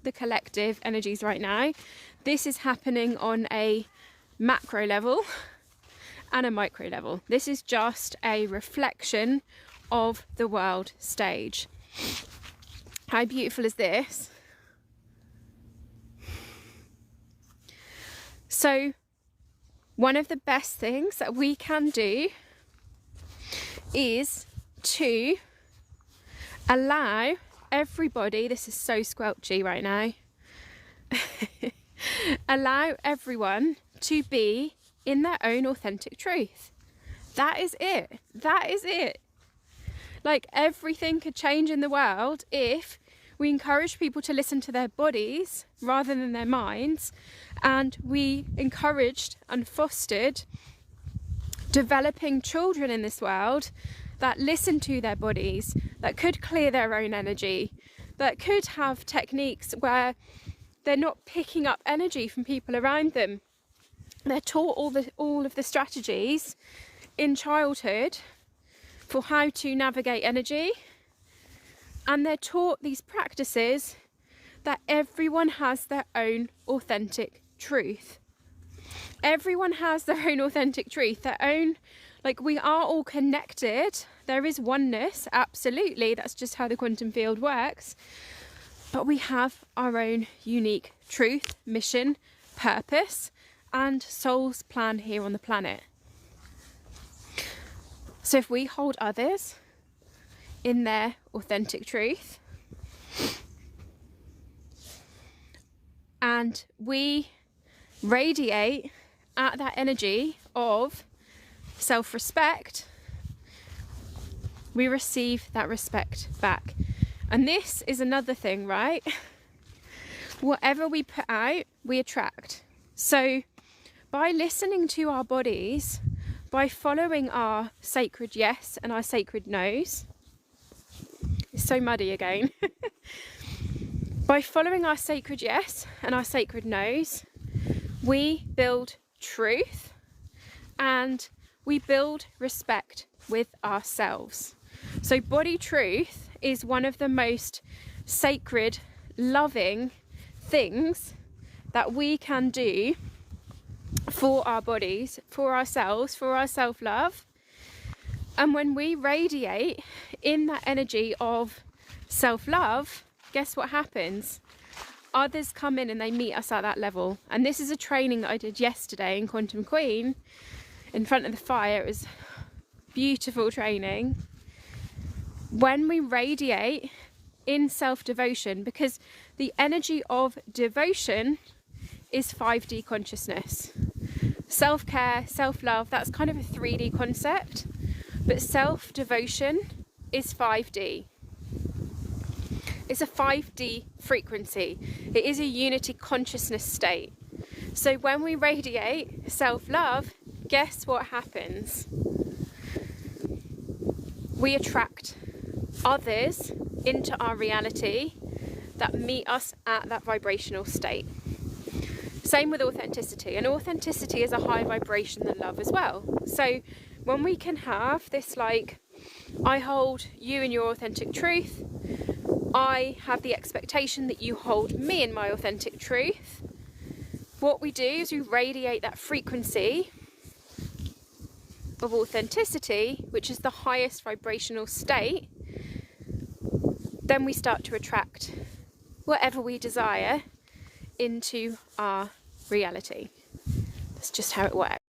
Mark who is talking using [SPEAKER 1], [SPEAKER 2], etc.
[SPEAKER 1] the collective energies right now. This is happening on a macro level and a micro level. This is just a reflection of the world stage. How beautiful is this? So one of the best things that we can do is to allow everybody, this is so squelchy right now, allow everyone to be in their own authentic truth. That is it. That is it. Like, everything could change in the world if we encourage people to listen to their bodies rather than their minds, and we encouraged and fostered developing children in this world that listen to their bodies, that could clear their own energy, that could have techniques where they're not picking up energy from people around them. They're taught all of the strategies in childhood for how to navigate energy, and they're taught these practices that everyone has their own authentic truth. Everyone has their own authentic truth, their own, like, we are all connected. There is oneness, absolutely. That's just how the quantum field works. But we have our own unique truth, mission, purpose, and soul's plan here on the planet. So if we hold others in their authentic truth, and we radiate at that energy of self-respect, we receive that respect back. And this is another thing, right? Whatever we put out, we attract. So by listening to our bodies, by following our sacred yes and our sacred no's, it's so muddy again. By following our sacred yes and our sacred no's, we build truth and we build respect with ourselves. So body truth is one of the most sacred, loving things that we can do for our bodies, for ourselves, for our self-love. And when we radiate in that energy of self-love, guess what happens? Others come in and they meet us at that level. And this is a training that I did yesterday in Quantum Queen in front of the fire. It was beautiful training. When we radiate in self-devotion, because the energy of devotion is 5D consciousness. Self-care, self-love, that's kind of a 3D concept, but self-devotion is 5D. It's a 5D frequency. It is a unity consciousness state. So when we radiate self-love, guess what happens? We attract others into our reality that meet us at that vibrational state. Same with authenticity, and authenticity is a higher vibration than love as well. So when we can have this, like, I hold you in your authentic truth, I have the expectation that you hold me in my authentic truth, what we do is we radiate that frequency of authenticity, which is the highest vibrational state. Then we start to attract whatever we desire into our reality. That's just how it works.